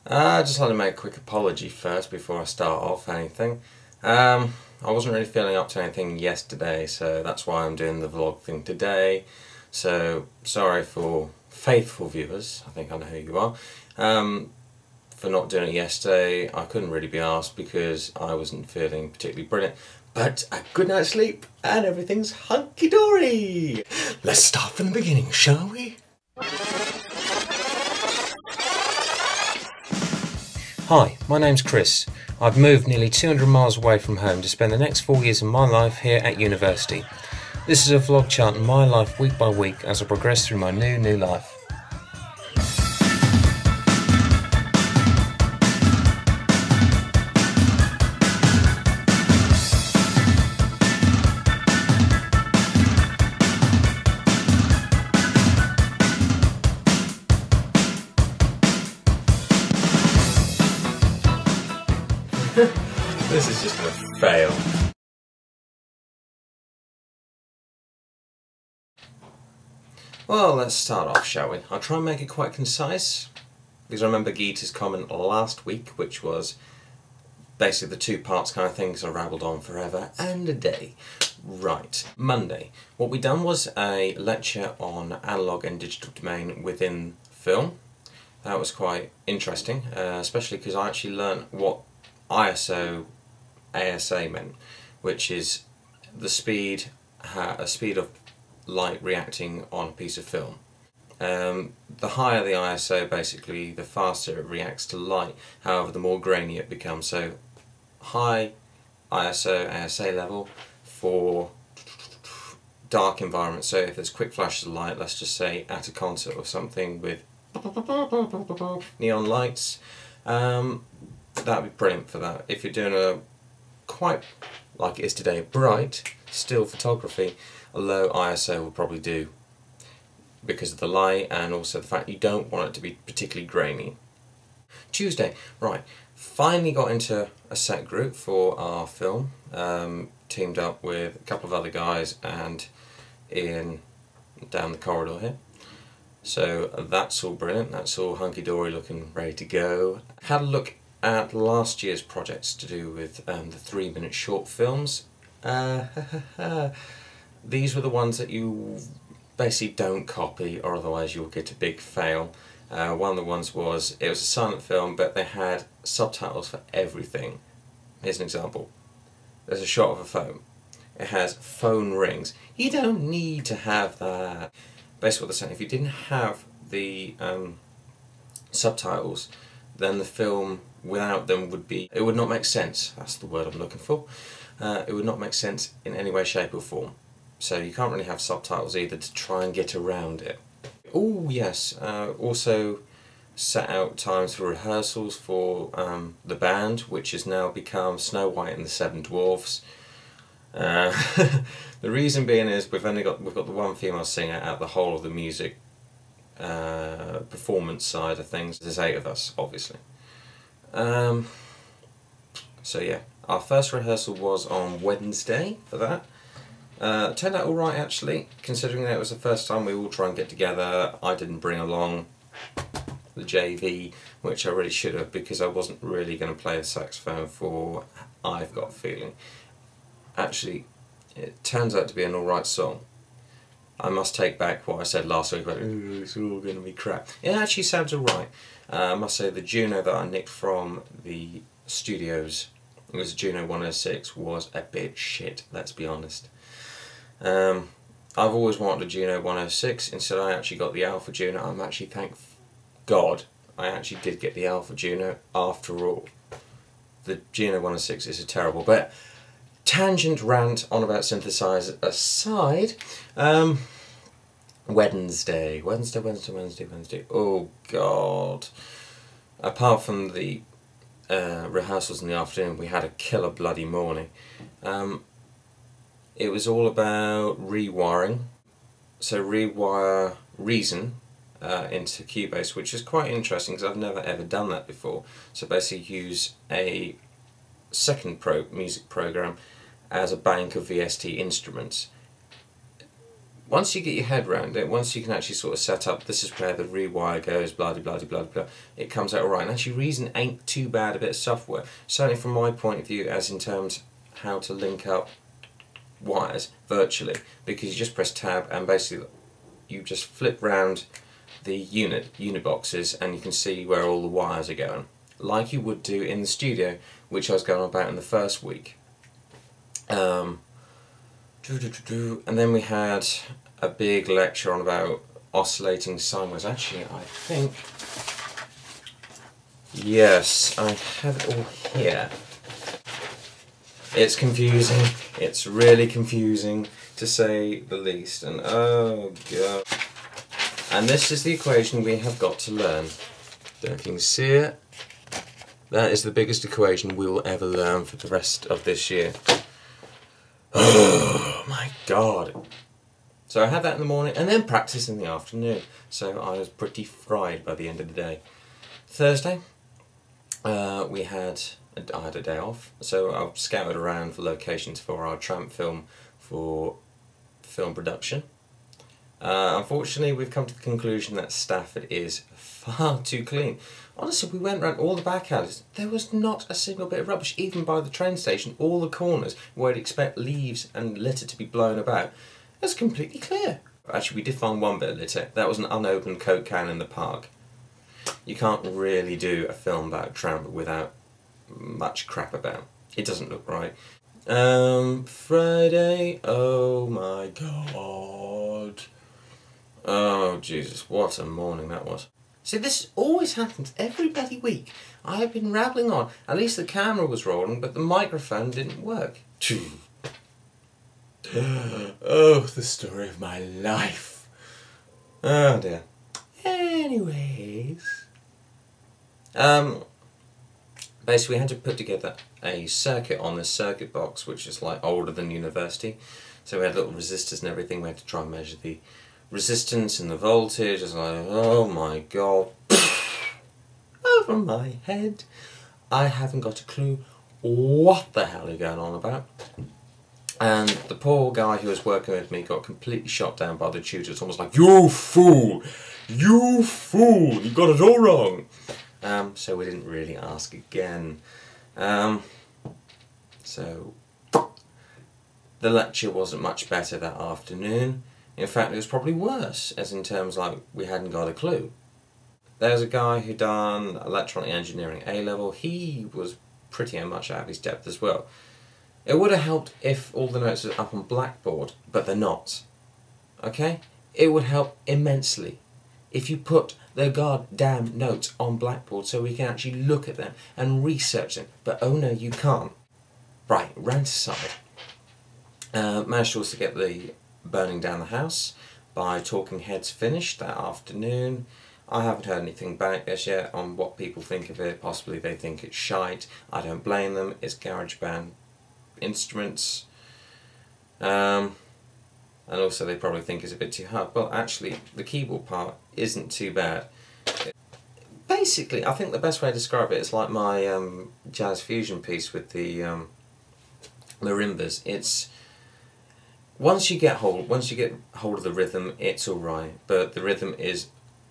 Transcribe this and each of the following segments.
I just want to make a quick apology first before I start off anything. I wasn't really feeling up to anything yesterday, so that's why I'm doing the vlog thing today. So, sorry for faithful viewers, I think I know who you are, for not doing it yesterday. I couldn't really be asked because I wasn't feeling particularly brilliant. But a good night's sleep and everything's hunky-dory! Let's start from the beginning, shall we? Hi, my name's Chris. I've moved nearly 200 miles away from home to spend the next 4 years of my life here at university. This is a vlog charting my life week by week as I progress through my new life. This is just a fail. Well, let's start off, shall we? I'll try and make it quite concise, because I remember Geeta's comment last week, which was basically the two parts kind of thing, because I rabbled on forever and a day. Right, Monday. What we done was a lecture on analogue and digital domain within film. That was quite interesting, especially because I actually learnt what ISO ASA meant, which is the speed of light reacting on a piece of film. The higher the ISO, basically, the faster it reacts to light. However, the more grainy it becomes. So, high ISO ASA level for dark environments. So, if there's quick flashes of light, let's just say at a concert or something with neon lights, that'd be brilliant for that. If you're doing a quite, like it is today, bright still photography, a low ISO will probably do because of the light and also the fact you don't want it to be particularly grainy. Tuesday, right, finally got into a set group for our film, teamed up with a couple of other guys and Ian down the corridor here. So that's all brilliant, that's all hunky-dory looking ready to go. Had a look at last year's projects to do with the 3-minute short films. These were the ones that you basically don't copy, or otherwise you'll get a big fail. One of the ones was, it was a silent film, but they had subtitles for everything. Here's an example. There's a shot of a phone. It has phone rings. You don't need to have that. Basically what they're saying, if you didn't have the subtitles, then the film without them it would not make sense. That's the word I'm looking for. It would not make sense in any way, shape or form. So you can't really have subtitles either to try and get around it. Oh yes, also set out times for rehearsals for the band, which has now become Snow White and the Seven Dwarfs. The reason being is we've got the one female singer out the whole of the music performance side of things. There's 8 of us, obviously. So yeah, our first rehearsal was on Wednesday for that. Turned out alright actually, considering that it was the first time we all try and get together. I didn't bring along the JV, which I really should have, because I wasn't really going to play the saxophone for I've Got a Feeling. Actually, it turns out to be an alright song. I must take back what I said last week about it's all going to be crap. It actually sounds alright. I must say the Juno that I nicked from the studios, it was a Juno 106, was a bit shit, let's be honest. I've always wanted a Juno 106, instead I actually got the Alpha Juno. I'm actually, thank God, I actually did get the Alpha Juno after all. The Juno 106 is a terrible, but tangent rant on about synthesizers aside, Wednesday. Oh God. Apart from the rehearsals in the afternoon, we had a killer bloody morning. It was all about rewiring. So rewire Reason into Cubase, which is quite interesting because I've never ever done that before. So basically use a second music program as a bank of VST instruments. once you get your head around it, once you can actually sort of set up, this is where the rewire goes, blah blah blah blah blah, it comes out alright. And actually Reason ain't too bad a bit of software, certainly from my point of view, as in terms how to link up wires virtually, because you just press tab and basically you just flip round the unit boxes and you can see where all the wires are going, like you would do in the studio, which I was going on about in the first week. And then we had a big lecture on about oscillating sine waves. Actually, I think, yes, I have it all here. It's confusing. It's really confusing, to say the least. And oh god. And this is the equation we have got to learn. Don't know if you can see it. That is the biggest equation we will ever learn for the rest of this year. Oh my god. So I had that in the morning and then practice in the afternoon. So I was pretty fried by the end of the day. Thursday, I had a day off, so I scouted around for locations for our tramp film for film production. Unfortunately, we've come to the conclusion that Stafford is far too clean. Honestly, we went around all the back alleys. There was not a single bit of rubbish, even by the train station. All the corners where you'd expect leaves and litter to be blown about, it was completely clear. Actually, we did find one bit of litter. That was an unopened Coke can in the park. You can't really do a film about tramp without much crap about. It doesn't look right. Friday, oh my god. Oh Jesus, what a morning that was. See, this always happens every bloody week. I have been rattling on. At least the camera was rolling, but the microphone didn't work. Oh, the story of my life. Oh dear. Anyways. Basically we had to put together a circuit on this circuit box, which is like older than university. So we had little resistors and everything. We had to try and measure the resistance and the voltage. I was like, oh my god. Over my head. I haven't got a clue what the hell are going on about. And the poor guy who was working with me got completely shot down by the tutor. It's almost like, you fool! You fool! You got it all wrong! So we didn't really ask again. So the lecture wasn't much better that afternoon. In fact, it was probably worse, as in terms like we hadn't got a clue. There's a guy who done electronic engineering A-level. He was pretty much out of his depth as well. It would have helped if all the notes were up on Blackboard, but they're not. Okay? It would help immensely if you put the goddamn notes on Blackboard so we can actually look at them and research them. But oh no, you can't. Right, rant aside. Managed to also get the burning down the house by Talking Heads finished that afternoon. I haven't heard anything back as yet on what people think of it. Possibly they think it's shite. I don't blame them. It's GarageBand instruments. And also they probably think it's a bit too hard. Well, actually, the keyboard part isn't too bad. Basically, I think the best way to describe it is like my jazz fusion piece with the marimbas. It's once you get hold of the rhythm, it's all right. But the rhythm is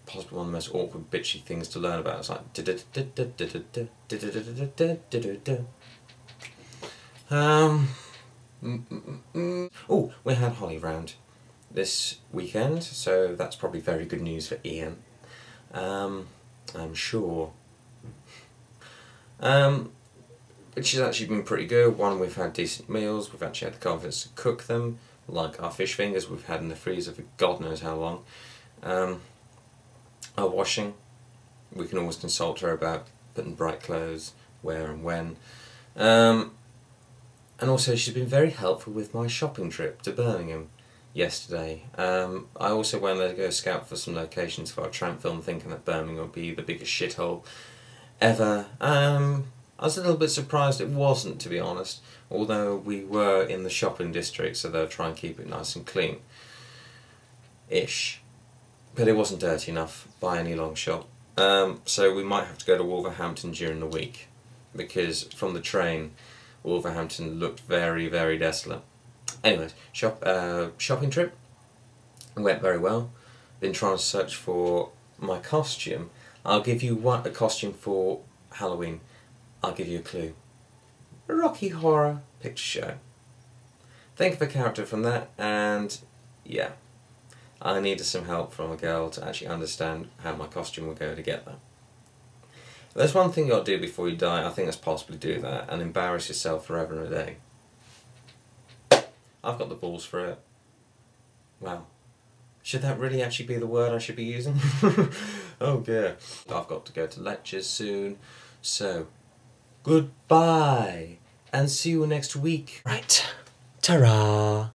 possibly one of the most awkward, bitchy things to learn about. It's like oh, we had Holly round this weekend, so that's probably very good news for Ian. I'm sure. Which has actually been pretty good. One, we've had decent meals, we've actually had the confidence to cook them, like our fish fingers we've had in the freezer for God knows how long. Our washing, we can always consult her about putting bright clothes, where and when. And also she's been very helpful with my shopping trip to Birmingham yesterday. I also went there to go scout for some locations for our tramp film, thinking that Birmingham would be the biggest shithole ever. I was a little bit surprised it wasn't, to be honest, although we were in the shopping district, so they'll try and keep it nice and clean. Ish. But it wasn't dirty enough by any long shot. So we might have to go to Wolverhampton during the week, because from the train, Wolverhampton looked very, very desolate. Anyways, shopping trip. It went very well. Been trying to search for my costume. I'll give you a costume for Halloween. I'll give you a clue. Rocky Horror Picture Show. Think of a character from that, and yeah, I needed some help from a girl to actually understand how my costume would go together. There's one thing you got to do before you die. I think that's possibly do that and embarrass yourself forever and a day. I've got the balls for it. Wow. Should that really actually be the word I should be using? Oh dear. I've got to go to lectures soon. So, goodbye and see you next week. Right. Ta-ra!